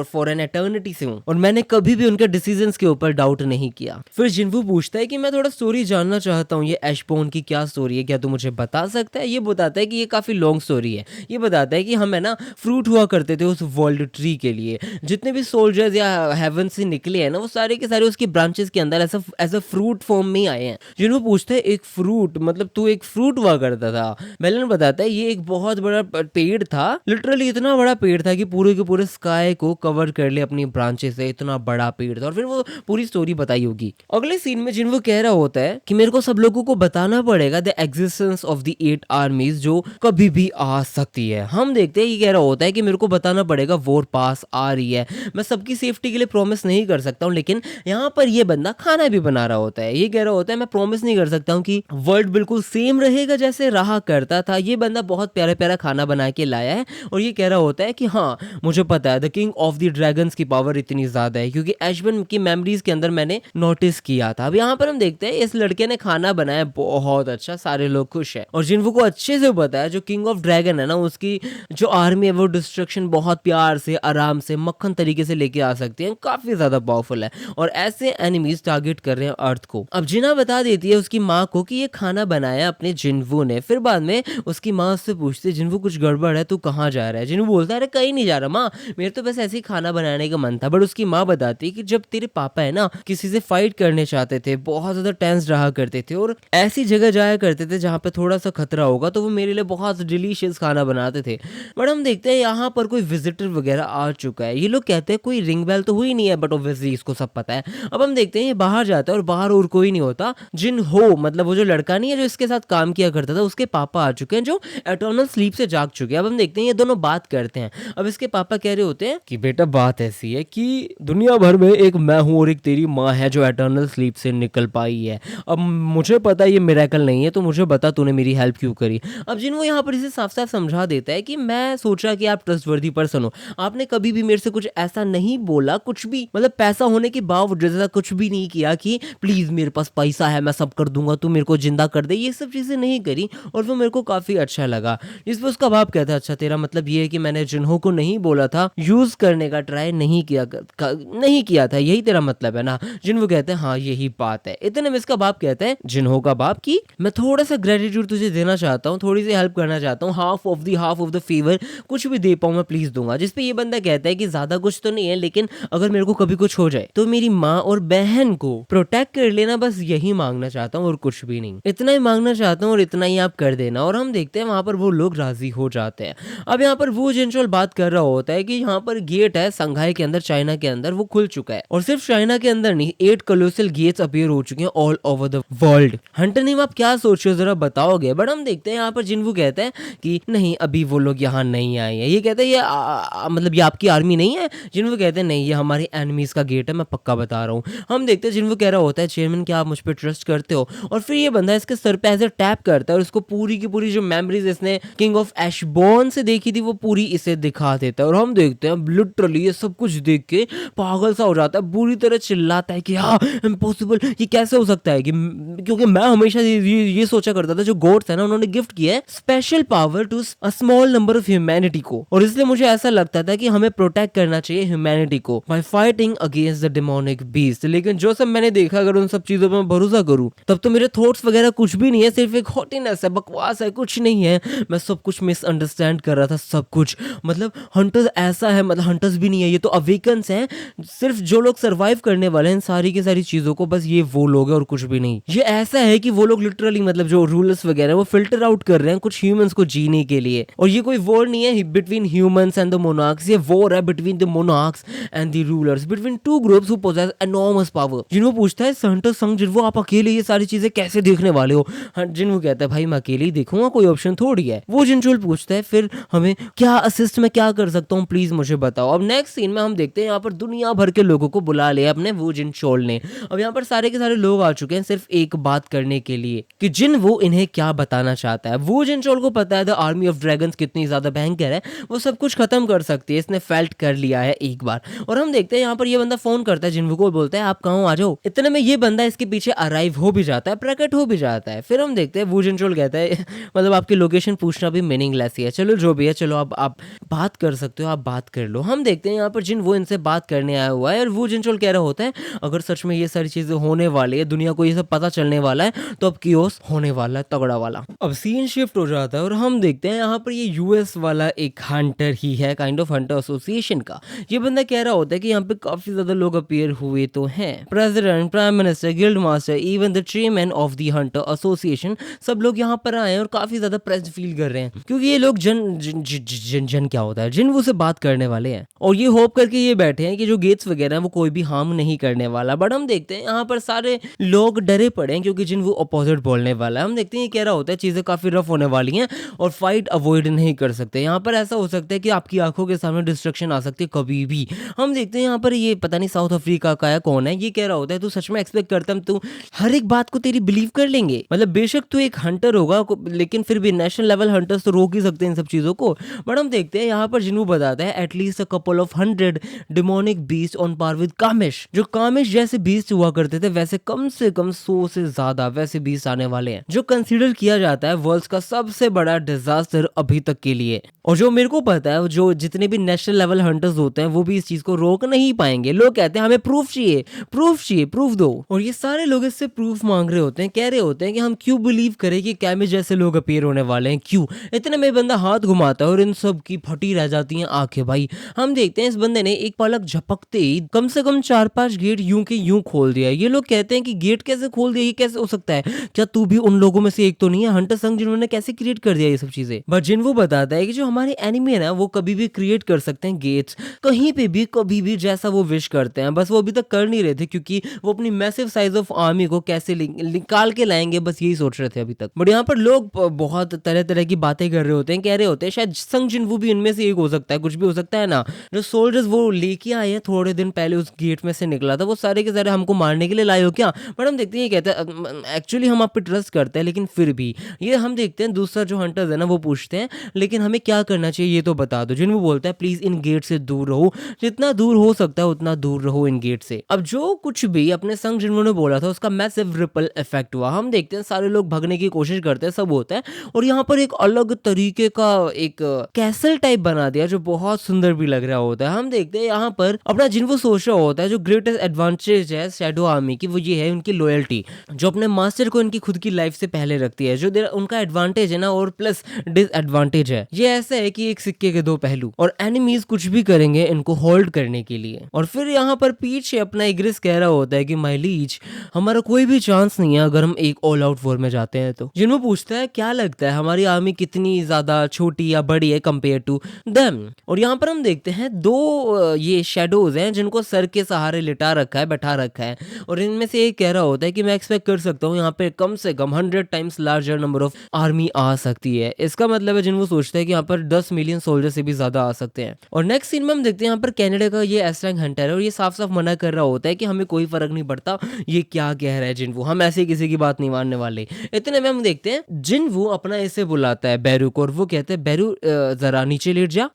फॉर एन एटर्निटी से हूं और मैंने कभी भी उनके डिसीजंस के ऊपर डाउट नहीं किया। फिर जिन्वो पूछता है कि मैं थोड़ा स्टोरी जानना चाहता हूँ, ये एशबोर्न की क्या स्टोरी है, क्या तू मुझे बता सकता है। ये बताता है कि ये काफी लॉन्ग स्टोरी है। ये बताता है कि हम है ना फ्रूट हुआ करते थे उस वर्ल्ड ट्री के लिए, जितने भी सोल्जर्स या हेवन से निकले हैं ना वो सारे के सारे उसकी ब्रांचेस के अंदर एज अ फ्रूट फॉर्म में आए हैं। जिन्होंने पूछते हैं एक फ्रूट मतलब तू एक फ्रूट हुआ करता था। बेलन बताता है ये एक बहुत बड़ा पेड़ था, लिटरली इतना बड़ा पेड़ था कि पूरे के पूरे स्काई को कवर कर ले अपनी ब्रांचेस से, इतना बड़ा पेड़ था। और फिर वो पूरी स्टोरी बताई होगी। अगले सीन में जिन्वो कह रहा होता है कि मेरे को सब लोगों को बताना पड़ेगा द एग्जिस्टेंस ऑफ द 8 आर्मीज जो कभी भी आ सकती है। हम देखते हैं ये कह रहा होता है कि मेरे को बताना पड़ेगा वॉर पास आ रही है, मैं सबकी सेफ्टी के लिए प्रॉमिस नहीं कर सकता हूँ, लेकिन यहाँ पर ये बंदा खाना भी बना रहा होता है। ये कह रहा होता है मैं प्रॉमिस नहीं कर सकता हूँ कि वर्ल्ड बिल्कुल सेम रहेगा जैसे रहा करता था। ये बंदा बहुत प्यारा प्यारा खाना बना के लाया है और ये कह रहा होता है कि हाँ मुझे पता है the king of the dragons की पावर इतनी ज्यादा है, क्योंकि एशबन की मेमोरीज के अंदर मैंने नोटिस किया था। अब यहाँ पर हम देखते हैं इस लड़के ने खाना बनाया बहुत अच्छा, सारे लोग खुश है और जिन्वो को अच्छे से पता है जो किंग ऑफ ड्रैगन है ना उसकी जो आर्मी है वो डिस्ट्रक्शन बहुत प्यार से आराम से मक्खन तरीके से लेके आ सकती है, काफी ज्यादा पावरफुल है और ऐसे एनिमीज टारगेट कर रहे हैं अर्थ को। अब जिना बता देती है उसकी माँ को कि ये खाना बनाया अपने जिन्वो ने। फिर बाद में उसकी माँ उससे पूछती है जिन्वो कुछ गड़बड़ है, तू कहाँ जा रहा है। जिन्वो बोलता है अरे कहीं नहीं जा रहा माँ, मेरे तो बस ऐसे ही खाना बनाने का मन था। बट उसकी माँ बताती है कि जब तेरे पापा है ना किसी से फाइट करने चाहते थे, बहुत ज्यादा टेंस रहा करते थे और ऐसी जगह जाया करते थे जहाँ पे थोड़ा सा खतरा होगा, तो वो मेरे लिए बहुत डिलीशियस खाना बनाते थे। बट हम देखते हैं यहाँ पर कोई विजिटर वगैरह आ चुका है। ये लोग कहते हैं कोई रिंग बेल तो हुई नहीं है, बट ऑब्वियसली इसको सब पता है। अब हम देखते हैं ये बाहर जाता है और बाहर और कोई नहीं होता, जिन हो मतलब वो जो लड़का नहीं है जो इसके साथ काम किया करता था उसके पापा आ चुके हैं जो एटर्नल स्लीप से जाग चुके हैं। अब हम देखते हैं ये दोनों बात करते हैं। अब इसके पापा कह रहे होते हैं कि बेटा बात ऐसी है कि दुनिया भर में एक मैं हूँ और एक तेरी माँ है जो एटर्नल स्लीप से निकल पाई है। अब मुझे पता है ये मिरेकल नहीं है, तो मुझे बता तूने मेरी हेल्प क्यों करी। अब जिन वो यहाँ पर इसे साफ साफ समझा देता है कि मैं सोचा कि आप ट्रस्टवर्दी पर्सन हो, आपने कभी भी मेरे से कुछ ऐसा नहीं बोला, कुछ भी मतलब पैसा होने के बावजूद ऐसा कुछ भी नहीं किया कि प्लीज मेरे पास पैसा है मैं सब कर दूंगा तू मेरे को जिंदा कर दे, ये सब चीजें नहीं करी। और वो मेरे को काफी अच्छा लगा। इस पर उसका बाप कहता है अच्छा तेरा मतलब ये है कि मैंने जिन्हों को नहीं बोला था, यूज करने का ट्राई नहीं किया था, यही तेरा मतलब है ना। जिन्हों कहते हैं हाँ यही बात है। इतने में इसका बाप कहता है जिन्हों का बाप की मैं थोड़ा सा ग्रेटिट्यूड तुझे देना चाहता हूँ, थोड़ी सी हेल्प करना चाहता हूँ, हाफ ऑफ द फेवर कुछ भी दे पाऊँ मैं प्लीज दूंगा। जिसपे ये बंदा कहता है कि ज्यादा कुछ तो नहीं है, लेकिन अगर मेरे को कभी कुछ हो जाए तो मेरी माँ और बहन को प्रोटेक्ट कर लेना, बस यही मांगना चाहता हूँ और कुछ भी नहीं, इतना ही मांगना चाहता हूँ और इतना ही आप कर देना। और हम देखते हैं वहां पर वो लोग राजी हो जाते हैं। अब यहाँ पर वो जेंशुअल बात कर रहा होता है कि यहाँ पर गेट है संघाई के अंदर, चाइना के अंदर वो खुल चुका है और सिर्फ चाइना के अंदर नहीं 8 कोलोसल गेट्स अपीयर हो चुके हैं all over the world. Hunter नीम आप क्या सोच रहे हो जरा बताओगे। बट हम देखते हैं यहाँ पर जिन्वो कहते हैं कि नहीं अभी वो लोग यहाँ नहीं आए हैं। ये कहते हैं ये मतलब ये आपकी आर्मी नहीं है। जिन्वो कहते हैं नहीं ये हमारे एनिमीज का गेट है, मैं पक्का बता रहा हूँ। हम देखते हैं जिन्वो कह रहा होता है चेयरमैन क्या आप मुझ पर ट्रस्ट करते हो। और फिर ये बंदा इसके सर पे ऐसे टैप करता है और उसको पूरी की पूरी जो मेमोरीज इसने किंग ऑफ एशबोर्न से देखी थी वो पूरी इसे दिखा देता है। और हम देखते हैं लिटरली ये सब कुछ देख के पागल सा हो जाता है, बुरी तरह चिल्लाता है कि हाँ इम्पॉसिबल, ये कैसे हो सकता है। कि क्योंकि मैं हमेशा ये सोचा करता था जो गॉड्स है ना उन्होंने गिफ्ट किया है special power to a small number of humanity को, और इसलिए मुझे ऐसा लगता था कि हमें प्रोटेक्ट करना चाहिए ह्यूमैनिटी को bye fighting against the demonic beast. लेकिन जो सब मैंने देखा अगर उन सब चीजों पर मैं भरोसा करूं तब तो मेरे थॉट्स वगैरह कुछ भी नहीं है, सिर्फ एक हॉटीनेस है, बकवास है, कुछ नहीं है। मैं सब कुछ मिसअंडरस्टैंड कर रहा था, सब कुछ। मतलब हंटर्स ऐसा है, मतलब हंटर्स भी नहीं है, ये तो अवेकन्स हैं। सिर्फ जो लोग सर्वाइव करने वाले हैं इन सारी की सारी चीजों को, बस ये वो लोग हैं और कुछ भी नहीं। ये ऐसा है कि वो लोग लिटरली मतलब जो रूलर्स वगैरह वो फिल्टर आउट कर रहे हैं कुछ ह्यूमंस को जीने के लिए। और ये कोई वॉर नहीं है between humans and the monarchs, ये वॉर है between the monarchs and the rulers, between two groups who possess enormous power. जिन्हों पूछता है हंटर संग जिन्हों आप अकेले ये सारी चीजें कैसे देखने वाले हो? जिन्हों कहता है भाई मैं अकेले ही देखूंगा, कोई ऑप्शन थोड़ी है। वो जिनचुल पूछता है फिर हमें क्या असिस्ट में क्या कर सकता हूँ, प्लीज मुझे बताओ। अब नेक्स्ट सीन में हम देखते हैं यहाँ पर दुनिया भर के लोगों को बुला लिया अपने वो जिनचोल ने। अब यहाँ पर सारे के सारे लोग आ चुके हैं सिर्फ एक बात करने के लिए कि जिन वो इन्हें क्या बताना चाहता है। वो जिनचोल को पता है द आर्मी ऑफ ड्रैगन्स कितनी ज्यादा भयंकर है, वो सब कुछ खत्म कर सकती है, इसने फेल्ट कर लिया है एक बार। और हम देखते हैं यहाँ पर ये बंदा फोन करता है जिन्वू को, बोलता है आप कहाँ हो, आ जाओ। इतने में ये बंदा इसके पीछे अराइव हो भी जाता है, प्रकट हो भी जाता है। फिर हम देखते हैं वो जिनचोल कहता है मतलब आपकी लोकेशन पूछना भी मीनिंगलेस ही है, चलो जो भी है, चलो आप बात कर सकते हो, आप बात कर लो। हम देखते हैं यहाँ पर जिन वो इनसे बात करने आया हुआ है और वो जिनचोल कह रहा होता है अगर सच में ये सारी चीजें होने वाली है, दुनिया को ये सब पता चलने वाला है, तो अब कियोस होने वाला है तगड़ा वाला। अब सीन शिफ्ट हो जाता है और हम देखते हैं यहाँ पर ये यूएस वाला एक हंटर ही है, काइंड ऑफ हंटर एसोसिएशन का। ये बंदा कह रहा होता है कि यहाँ पे काफी ज्यादा लोग अपीयर हुए तो हैं, president, prime minister, guild master, even the chairman of the Hunter association, सब लोग यहाँ पर आए हैं और काफी ज्यादा प्रेस्ड फील कर रहे हैं क्योंकि ये लोग जन क्या होता है, जिन वो से बात करने वाले हैं और ये होप करके ये बैठे हैं कि जो गेट्स वगैरह हैं वो कोई भी हार्म नहीं करने वाला। बट हम देखते हैं यहाँ पर सारे लोग डरे पड़े हैं क्योंकि जिन वो अपोजिट बोलने वाला है। हम देखते हैं ये कह रहा होता है चीजें काफी रफ होने वाली हैं और फाइट अवॉइड नहीं कर सकते। यहाँ पर ऐसा हो सकता है कि आपकी आंखों के सामने डिस्ट्रक्शन आ सकती है कभी भी। हम देखते हैं यहाँ पर ये पता नहीं साउथ अफ्रीका का है कौन है, ये कह रहा होता है तू सच में एक्सपेक्ट करता है तू हर एक बात को तेरी बिलीव कर लेंगे? मतलब बेशक तू एक हंटर होगा लेकिन फिर भी नेशनल लेवल हंटर्स तो रोक ही सकते हैं इन सब चीजों को। बट हम देखते हैं यहाँ पर जिन्हों बताता है at least a couple of 100 demonic beast on par with Kamish. जो कामिश जैसे बीस्ट हुआ करते थे वैसे कम से कम 100 से ज्यादा वैसे बीस्ट आने वाले हैं, जो कंसीडर किया जाता है वर्ल्ड का सबसे बड़ा डिजास्टर अभी तक के लिए। और जो मेरे को पता है जो जितने भी नेशनल लेवल हंटर्स होते हैं वो भी इस चीज को रोक नहीं पाएंगे। लोग कहते हैं हमें प्रूफ चाहिए, प्रूफ चाहिए, प्रूफ दो। और ये सारे लोग इससे प्रूफ मांग रहे होते हैं, कह रहे होते हैं कि हम क्यों बिलीव करें कि कैमिश जैसे लोग अपीयर होने वाले हैं, क्यों? इतने में बंदा हाथ घुमाता है और इन सब की फटी रह जाती हैं आंखें। भाई हम देखते हैं इस बंदे ने एक पलक झपकते ही कम से कम 4-5 गेट यूं के यूं खोल दिया। ये लोग कहते हैं कि गेट कैसे खोल दिया, ये कैसे हो सकता है? क्या तू भी उन लोगों में से एक तो नहीं है हंटर संघ जिन्होंने कैसे क्रिएट कर दिया ये सब चीजें? बट जिन वो बताता है कि जो हमारे एनिमी है ना वो कभी भी क्रिएट कर सकते हैं गेट्स, कहीं पे भी कभी भी जैसा वो विश करते हैं। बस वो अभी तक कर नहीं रहे थे क्योंकि वो अपनी मैसिव साइज ऑफ आर्मी को कैसे निकाल के लाएंगे, बस यही सोच रहे थे अभी तक। बट यहाँ पर लोग बहुत तरह तरह की बातें कर रहे होते हैं, कह रहे होते हैं शायद संग जिन्वू भी इनमें से एक हो सकता है, कुछ भी हो सकता है ना। जो सोल्जर्स वो लेके आए हैं थोड़े दिन पहले उस गेट में से निकला था, वो सारे के सारे हमको मारने के लिए लाए हो क्या? बट हम देखते हैं ये कहते हैं एक्चुअली हम आप पे ट्रस्ट करते हैं लेकिन फिर भी ये हम देखते हैं दूसरा जो हंटर्स है ना वो पूछते हैं लेकिन हमें क्या करना चाहिए ये तो बता दो। जिन्वू बोलता है प्लीज इन गेट से दूर रहो, जितना दूर हो सकता है उतना दूर रहो इन गेट से। अब जो कुछ भी अपने संग जिन्वू ने बोला था उसका मैसिव रिपल इफेक्ट हुआ। हम देखते हैं सारे लोग भागने की कोशिश करते हैं, सब होता है। और यहाँ पर एक अलग तरीके का एक कैसल टाइप बना दिया जो बहुत सुंदर भी लग रहा होता है। हम देखते हैं यहाँ पर अपना जिन्वू सोच रहा होता है जो ग्रेटेस्ट एडवांटेज है शैडो आर्मी की वो ये है उनकी लॉयल्टी, जो अपने मास्टर को इनकी खुद की लाइफ से पहले रखती है। जो उनका एडवांटेज है ना और प्लस डिसएडवांटेज है, ये ऐसा है कि एक सिक्के के दो पहलू, और एनिमीज कुछ भी करेंगे इनको होल्ड करने के लिए। और फिर यहाँ पर पीछे अपना इग्रिस कह रहा होता है कि माय लीज हमारा कोई भी चांस नहीं है अगर हम एक ऑल आउट वॉर में जाते हैं तो। जिन्हों पूछता है क्या लगता है हमारी आर्मी कितनी ज्यादा छोटी या बड़ी है कंपेयर टू देम। और यहाँ पर हम देखते हैं दो ये शेडोज हैं जिनको सर के सहारे लिटा रखा है, बैठा रखा है। और इनमें से एक कह रहा होता है कि मैं एक्सपेक्ट कर सकता हूँ यहाँ पे कम से कम 100 times larger number of army आ सकती है। इसका मतलब है जिन्हों सोचता है कि यहाँ पर 10 मिलियन सोल्जर से भी ज्यादा आ सकते हैं। और नेक्स्ट सीन में हम देखते हैं यहाँ पर कनाडा का ये एस रैंक हंटर है और ये साफ साफ मना कर रहा होता है कि हमें कोई फर्क नहीं पड़ता ये क्या कह रहा है जिन्वू, हम ऐसे किसी की बात नहीं मानने वाले। इतने में हम देखते हैं जिन्वू अपना ऐसे बुलाता है बैरू को और वो कहते हैं बैरू जरा नीचे लेट जा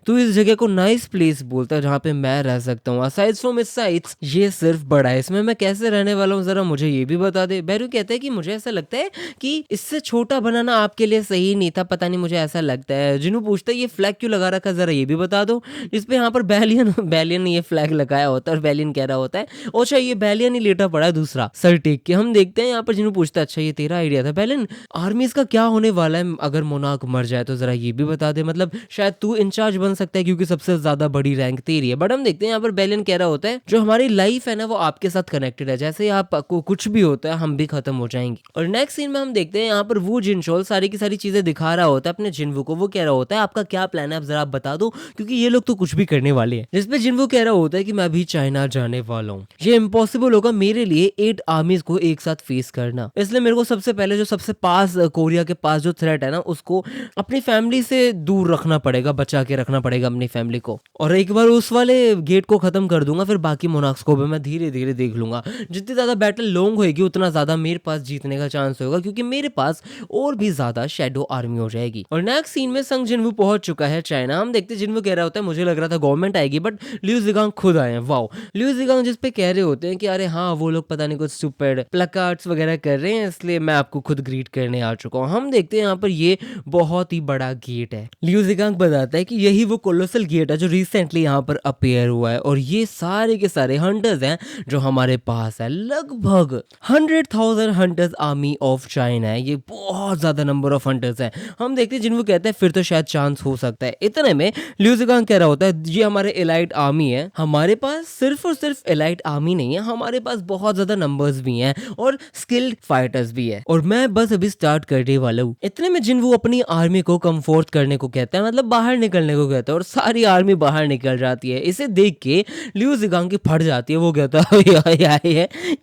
तू इस जगह को नाइस प्लेस बोलता है जहाँ पे मैं रह सकता हूँ, असाइड फ्रॉम इट्स साइट्स ये सिर्फ बड़ा है, इसमें मैं कैसे रहने वाला हूँ जरा मुझे ये भी बता दे। बैरू कहता है कि मुझे ऐसा लगता है कि इससे छोटा बनाना आपके लिए सही नहीं था, पता नहीं मुझे ऐसा लगता है। जिन्हों पूछता है ये फ्लैग क्यों लगा रखा जरा ये भी बता दो, इस पे यहाँ पर बैलियन ये फ्लैग लगाया होता है और बैलियन कह रहा होता है अच्छा ये बैलियन ही लेटा पड़ा है दूसरा सर टेक के। हम देखते हैं यहाँ पर जिन्हों पूछता है अच्छा ये तेरा आइडिया था बैलियन, आर्मीज का क्या होने वाला है अगर मोनार्क मर जाए तो जरा ये भी बता दे, मतलब शायद तू इंचार्ज बन सकता है क्योंकि सबसे ज्यादा बड़ी रैंक तेरी है। बट हम देखते हैं यहाँ पर बैलियन कह रहा होता है जो हमारी लाइफ है ना वो आपके साथ कनेक्टेड है, जैसे ही आपको कुछ भी होता है हम भी खत्म हो जाएंगे। और नेक्स्ट सीन में हम देखते हैं यहाँ पर वो जिनशोल सारी की सारी चीजें दिखा रहा होता है अपने जिन्वू को। वो कह रहा होता है आपका क्या प्लान है आप जरा बता दो क्योंकि ये लोग तो कुछ भी करने वाले हैं। जिसपे जिन्वू कह रहा होता है कि मैं अभी चाइना जाने वाला हूँ, ये इम्पॉसिबल होगा मेरे लिए 8 आर्मीज को एक साथ फेस करना, इसलिए मेरे को सबसे पहले जो सबसे पास कोरिया के पास जो थ्रेट है ना उसको अपनी फैमिली से दूर रखना पड़ेगा, बचा के रखना पड़ेगा अपनी फैमिली को। और एक बार उस वाले गेट को खत्म कर दूंगा फिर बाकी मोनार्क्स को भी मैं धीरे धीरे देख लूंगा। जितनी ज्यादा बैटल लॉन्ग होगी उतना ज्यादा मेरे पास जीतने का चांस होगा क्योंकि मेरे पास और भी ज्यादा शैडो आर्मी हो जाएगी। और नेक्स्ट सीन में संग जिन्वू पहुंच चुका है चाइना। हम देखते जिन्वू कह रहा होता है मुझे लग रहा था गवर्नमेंट आएगी बट लियू जिगांग खुद आए हैं। वाओ, लियू जिगांग जिस पे कह रहे होते हैं कि अरे हाँ वो लोग पता नहीं कुछ स्टूपिड प्लकार्ड्स वगैरह कर रहे हैं इसलिए मैं आपको खुद ग्रीट करने आ चुका हूँ। हम देखते हैं यहाँ पर ये बहुत ही बड़ा गेट है। लियू जिगांग बताता है कि यही वो कोलोसल गेट है जो रिसेंटली यहाँ पर अपीयर हुआ है और ये सारे के सारे हंटर्स हैं जो हमारे पास है। लगभग 100,000 हंटर्स आर्मी ऑफ चाइना है, ये बहुत ज्यादा नंबर ऑफ हंटर्स हैं। हम देखते हैं जिनको कहते हैं फिर तो शायद चांस हो सकता है। इतने में लियू जिगांग कह रहा होता है ये हमारे एलाइट आर्मी है, हमारे पास सिर्फ और सिर्फ एलाइट आर्मी नहीं है, हमारे पास बहुत ज्यादा नंबर्स भी हैं और स्किल्ड फाइटर्स भी है और मैं बस अभी स्टार्ट करने वाला हूँ। इतने में जिन्वू अपनी आर्मी को कंफोर्ट करने को कहता है, मतलब बाहर निकलने को कहता है और सारी आर्मी बाहर निकल जाती है। इसे देख के लियू जिगांग की फट जाती है, वो कहता है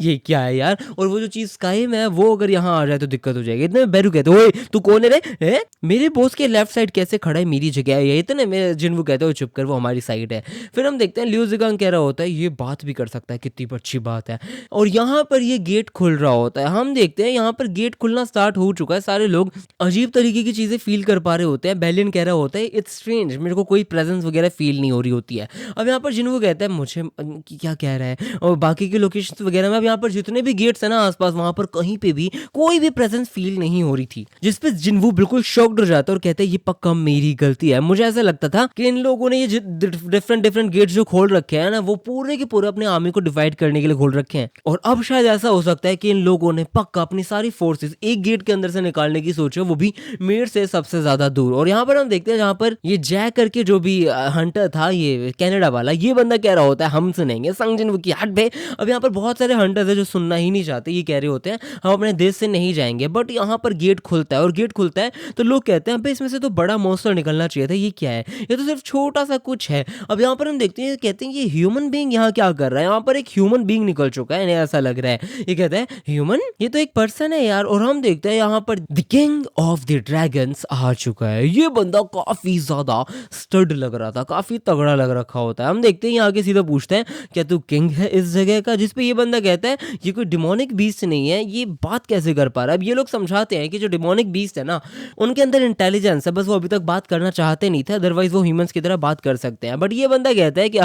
ये क्या है यार, और वो जो चीज स्काई में है वो अगर यहाँ आ जाए तो दिक्कत हो जाएगी। इतने में बैरू कहते ओए तू कौन है रे, मेरे बॉस के लेफ्ट साइड कैसे खड़ा है, मेरी जगह है। इतने में जिन्वू कहते हो चुप कर वो हमारी साइड है। फिर हम देखते हैं लियू जिगांग कह रहा होता है ये बात भी कर सकता है, कितनी अच्छी बात है। और यहाँ पर ये गेट खुल रहा होता है। हम देखते हैं यहाँ पर गेट खुलना स्टार्ट हो चुका है, सारे लोग अजीब तरीके की चीजें फील कर पा रहे होते हैं। बैलियन कह रहा होता है इट्स स्ट्रेंज, मेरे को कोई प्रेजेंस वगैरह फील नहीं हो रही होती है। अब यहाँ पर जिन्वू कहता है मुझे क्या कह रहा है, और बाकी के लोकेशन वगैरह में अब यहाँ पर जितने भी गेट्स है ना आसपास वहां पर कहीं पे भी कोई भी प्रेजेंस फील नहीं हो रही थी। जिसपे जिन्वू बिल्कुल शॉक्ड हो जाता है और कहते हैं ये पक्का मेरी गलती है, मुझे ऐसा लगता था कि इन लोगों ने ये डिफरेंट गेट्स जो खोल रखे हैं ना वो पूरे के पूरे अपने आर्मी को डिवाइड करने के लिए खोल रखे हैं और अब शायद ऐसा हो सकता है कि इन लोगों ने पक्का अपनी सारी फोर्सेस एक गेट के अंदर से निकालने की सोची, वो भी मेर से सबसे ज्यादा दूर। और यहाँ पर हम देखते हैं जहाँ पर ये जैक करके जो भी हंटर था ये कनाडा वाला, ये बंदा कह रहा होता है हम सुनेंगे संग जिन्वू की हट बे। अब यहाँ पर बहुत सारे हंटर्स है जो सुनना ही नहीं चाहते, ये कह रहे होते हैं हम अपने देश से नहीं जाएंगे। बट यहाँ पर गेट खुलता है और गेट खुलता है तो लोग कहते हैं इसमें से तो बड़ा मॉन्स्टर निकलना चाहिए था, ये क्या है, ये तो सिर्फ छोटा सा कुछ है। अब यहाँ पर हम देखते हैं कहते हैं ये ह्यूमन बीइंग यहाँ क्या कर रहा है, यहाँ पर एक ह्यूमन बीइंग निकल चुका है, इन्हें ऐसा लग रहा है। ये कहता है ह्यूमन, ये तो एक पर्सन है यार। और हम देखते हैं यहाँ पर the king of the dragons आ चुका है। ये बंदा काफी ज्यादा स्टड लग रहा था, काफी तगड़ा लग रखा होता है। हम देखते हैं यहाँ के सीधा पूछते हैं क्या तू किंग है इस जगह का, जिसपे ये बंदा कहता है ये कोई डिमोनिक बीस्ट नहीं है, ये बात कैसे कर पा रहा है। अब ये लोग समझाते हैं कि जो डिमोनिक बीस्ट है ना उनके अंदर इंटेलिजेंस है, बस वो अभी तक बात करना चाहते नहीं थे, अदरवाइज वो ह्यूमंस की तरह बात कर सकते हैं। बट ये बंदा कहता है कि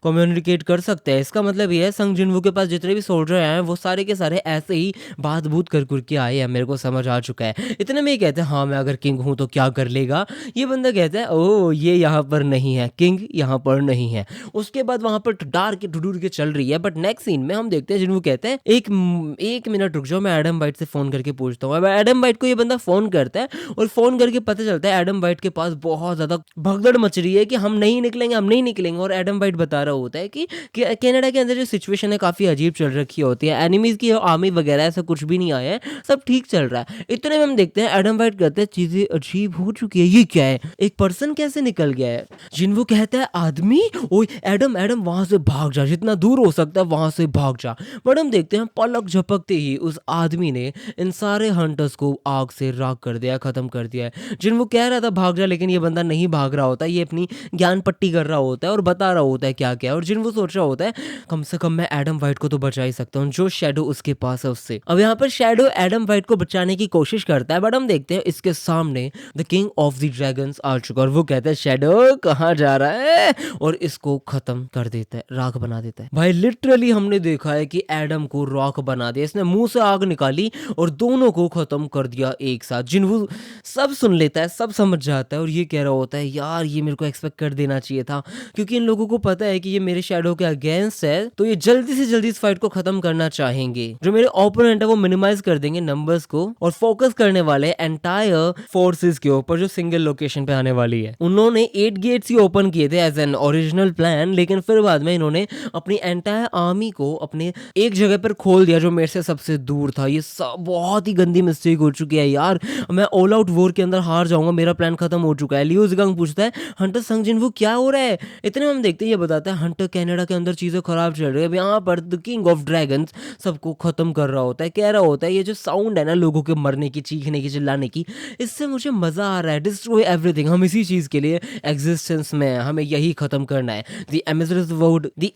कम्युनिकेट कर सकते हैं, इसका मतलब ये है संग जिन्वू के पास जितने भी सोल्जर आए हैं वो सारे के सारे ऐसे ही बात बूत कर के आए हैं, मेरे को समझ आ चुका है। इतने में ही कहते हैं हाँ मैं अगर किंग हूं तो क्या कर लेगा। ये बंदा कहता है ओ ये यहाँ पर नहीं है, किंग यहाँ पर नहीं है। उसके बाद वहां पर डार के ढूंढ के चल रही है। बट नेक्स्ट सीन में हम देखते हैं जिन्वू कहते हैं एक मिनट रुक जाओ, मैं एडम वाइट से फोन करके पूछता हूँ। अब एडम वाइट को ये बंदा फोन करता है और फोन करके पता चलता है एडम वाइट के पास बहुत ज्यादा भगदड़ मच रही है कि हम नहीं निकलेंगे, हम नहीं निकलेंगे। और एडम वाइट बता रहा होता है कि कनाडा के अंदर जो सिचुएशन है काफी अजीब चल रखी होती है, एनिमीज की आर्मी वगैरह ऐसा कुछ भी नहीं आया है, सब ठीक चल रहा है। इतने में हम देखते हैं एडम वाइट कहते हैं चीजें अजीब हो चुकी है, ये क्या है, एक पर्सन कैसे निकल गया है। जिन्वू कहता है आदमी, ओए एडम वहां से भाग जा, जितना दूर हो सकता है वहां से भाग जा। बट हम देखते हैं पलक झपकते ही उस आदमी ने इन सारे हंटर्स को आग से राख कर दिया, खत्म कर दिया है। जिन्वू कह रहा था भाग जा, लेकिन ये बंदा नहीं भाग रहा होता, ये अपनी ज्ञान पट्टी कर रहा होता है और बता रहा होता है क्या क्या। और जिन्वू सोच रहा होता है कम से कम मैं एडम वाइट को तो बचा ही सकता हूँ, जो शैडो उसके पास है उससे। अब यहाँ पर शैडो एडम वाइट को बचाने की कोशिश करता है, बट हम देखते हैं इसके सामने the king of the dragons आ चुका और वो कहता है शैडो कहाँ जा रहा है, और इसको खत्म कर देता है, राख बना देता है। भाई लिटरली हमने देखा है कि एडम को राख बना दिया, इसने मुंह से आग निकाली और दोनों को खत्म कर दिया एक साथ। जिन्वू सब सुन लेता है, सब समझ जाता है और ये कह रहा होता है यार ये मेरे को एक्सपेक्ट कर देना चाहिए था, क्योंकि इन लोगों को पता है कि ये मेरे शैडो के अगेंस्ट है है तो ये जल्दी से जल्दी इस फाइट को खत्म करना चाहेंगे। जो मेरे ओपोनेंट है वो मिनिमाइज कर देंगे नंबर्स को और फोकस करने वाले एंटायर फोर्सेस के ऊपर जो सिंगल लोकेशन पे आने वाली है। उन्होंने 8 गेट्स ही ओपन किए थे एज एन ओरिजिनल प्लान, लेकिन फिर बाद में इन्होंने अपनी एंटायर आर्मी को अपने एक जगह पर खोल दिया जो मेरे से सबसे दूर था। ये सब बहुत ही गंदी मिस्टेक हो चुकी है यार, मैं ऑल आउट वॉर के अंदर हार जाऊंगा, मेरा प्लान खत्म हो चुका है। लियो जिंग पूछता है हंटर संग जिनवू क्या हो रहा है। इतने में हम देखते हैं ये बताता है हंटर कनाडा के अंदर चीजें खराब चल रही है। अब यहाँ पर द किंग ऑफ ड्रैगन्स सबको खत्म कर रहा होता है, कह रहा होता है ये जो साउंड है ना लोगों के मरने की, चीखने की, चिल्लाने की, इससे मुझे मजा आ रहा है। डिस्ट्रॉय एवरीथिंग, हम इसी चीज के लिए एग्जिस्टेंस में है, हमें यही खत्म करना है। द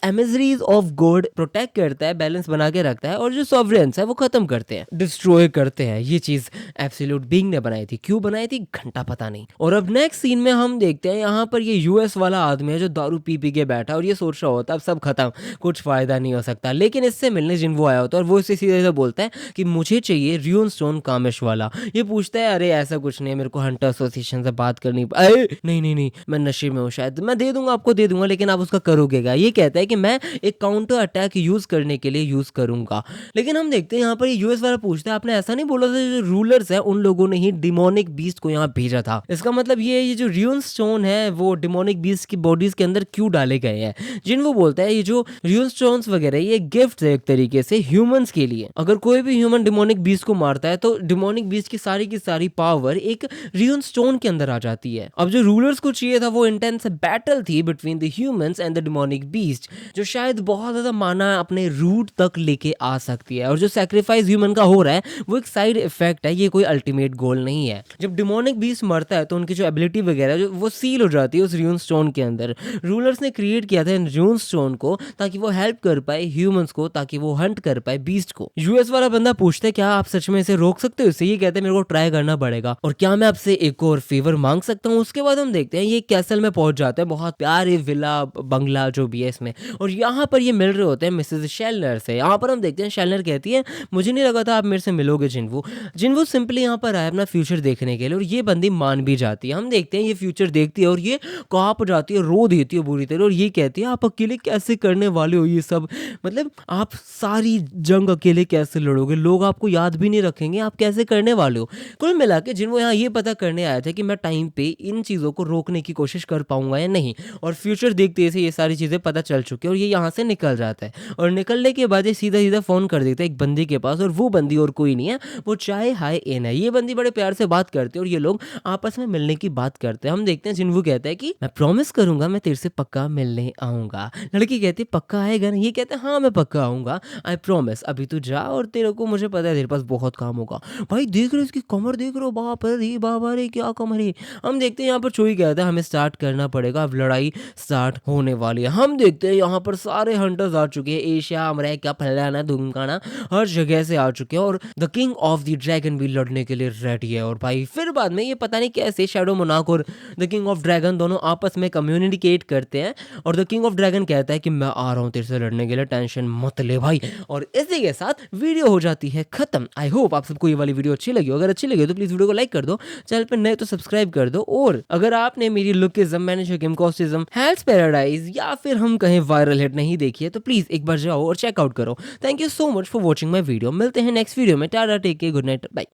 एमिजरीज ऑफ गॉड प्रोटेक्ट करता है, बैलेंस बना के रखता है, और जो सॉवरेन्स है वो खत्म करते हैं, डिस्ट्रॉय करते हैं। ये चीज एब्सोल्यूट बीइंग ने बनाई थी, क्यों बनाई थी घंटा पता नहीं। और अब नेक्स्ट सीन में हम देखते हैं यहाँ पर ये यूएस वाला आदमी है जो दारू पी पी के बैठा और ये सोच रहा होता है अब सब खत्म, कुछ फायदा नहीं हो सकता। लेकिन इससे मिलने जिन्वो आया होता है और वो इससे सीधे से बोलता है कि मुझे चाहिए रियून स्टोन कामेश वाला। ये पूछता है अरे ऐसा कुछ नहीं है, मेरे को हंटर एसोसिएशन से बात करनी। नहीं नहीं नहीं, मैं नशे में हूँ, शायद मैं दे दूंगा, आपको दे दूंगा, लेकिन आप उसका करोगे क्या। ये कहता है कि मैं एक काउंटर अटैक यूज करने के लिए यूज करूंगा। लेकिन हम देखते हैं यहाँ पर यूएस वाला पूछता है आपने ऐसा नहीं बोला था जो रूलर्स है उन लोगों ने ही डिमोनिक बीस्ट को यहाँ भेजा था, इसका मतलब ये जो रियून स्टोन है वो डिमोनिक बीस्ट की बॉडीज के अंदर क्यों डाले गए हैं। जिन वो बोलता है ये जो रियून स्टोन्स वगैरह ये गिफ्ट है एक तरीके से ह्यूमंस के लिए। अगर कोई भी ह्यूमन डिमोनिक बीस्ट को मारता है तो डिमोनिक बीस्ट की सारी पावर एक रियून स्टोन के अंदर आ जाती है। अब जो रूलर्स को चाहिए था वो इंटेंस बैटल थी between the humans and the demonic beast, जो शायद बहुत ज्यादा माना अपने रूट तक लेके आ सकती है। और जो सैक्रिफाइस ह्यूमन का हो रहा है वो एक साइड इफेक्ट है, ये कोई अल्टीमेट गोल नहीं है। जब डिमोनिक बीस्ट मरता है तो उनकी जो एबिलिटी वगैरह जो वो सील हो जाती है उस रियून स्टोन के अंदर। रूलर्स ने क्रिएट किया था रियून स्टोन को ताकि वो हेल्प कर पाए ह्यूमंस को, ताकि वो हंट कर पाए बीस्ट को। यूएस वाला बंदा पूछता है क्या आप सच में इसे रोक सकते हो। इससे ये कहते हैं मेरे को ट्राई करना पड़ेगा, और क्या मैं आपसे एक और फेवर मांग सकता हूँ। उसके बाद हम देखते हैं ये कैसल में पहुंच जाते हैं, बहुत प्यारे विला बंगला जो भी है इसमें, और यहाँ पर ये मिल रहे होते हैं मिसेस शेलनर से। यहाँ पर हम देखते हैं शेलनर कहती है मुझे नहीं लगा था आप मेरे से मिलोगे जिन्वू। जिन्वू सिंपली यहाँ पर आया अपना फ्यूचर देखने के लिए, और ये बंदी मान भी जाती है। हम देखते हैं ये फ्यूचर देखती है और ये कांप जाती है, रो देती है बुरी तरह, और ये कहती है आप अकेले कैसे करने वाले हो ये सब, मतलब आप सारी जंग अकेले कैसे लड़ोगे, लोग आपको याद भी नहीं रखेंगे, आप कैसे करने वाले हो। कुल मिला के जिन्वू यहाँ ये पता करने आया था कि मैं टाइम पे इन चीज़ों को रोकने की कोशिश कर पाऊंगा या नहीं, और फ्यूचर देखते से ये सारी चीज़ें पता चल चुकी है, और ये यहाँ से निकल जाता है। और निकलने के बाद ये सीधा सीधा फ़ोन कर देता है एक बंदी के पास, और वो बंदी और कोई नहीं है, वो चाहे हाय एन है। ये बंदी बड़े प्यार से बात करते हैं और ये लोग आपस में मिलने की बात करते हैं। हम देखते हैं जिन्वू कहता है कि मैं प्रॉमिस करूंगा मैं तेरे से पक्का मिलने आऊंगा। लड़की कहती है पक्का आएगा ना। ये कहते हैं हाँ मैं पक्का आऊंगा, आई प्रॉमिस, अभी तू जा, और तेरे को मुझे पता है तेरे पास बहुत काम होगा। भाई देख रहे हो इसकी कमर, देख रहे हो, बाप रे बाबा रे क्या कमर है। हम देखते हैं यहाँ पर चोई कहता है हमें स्टार्ट करना पड़ेगा, अब लड़ाई स्टार्ट होने वाली है। हम देखते हैं यहाँ पर सारे हंटर्स आ चुके हैं, एशिया अमेरिका फलाना धुमकाना हर जगह से आ चुके हैं, और the king of the dragon भी लड़ने के लिए रेडी है। और भाई फिर बाद में ये पता नहीं कैसे शैडो मोनार्क और द किंग ऑफ ड्रैगन दोनों आपस में कम्युनिकेट करते हैं, और द किंग ऑफ ड्रैगन कहता है कि मैं आ रहा हूँ तेरे से लड़ने के लिए, टेंशन मत ले भाई। और इसी के साथ वीडियो हो जाती है खत्म। आई होप आप सबको ये वाली वीडियो अच्छी लगी। अगर अच्छी लगी तो प्लीज वीडियो को लाइक कर दो, चैनल पर नए तो सब्सक्राइब कर दो, और अगर आपने मेरी लुकिज्म, मैनेजरिज्म, कॉस्टिज्म, हेल्थ पैराडाइज या फिर हम कहें वायरल हिट नहीं देखी है तो प्लीज एक बार जाओ और चेकआउट करो। Thank you so much for watching my video. मिलते हैं नेक्स्ट वीडियो में। Tata, take care, good night, bye.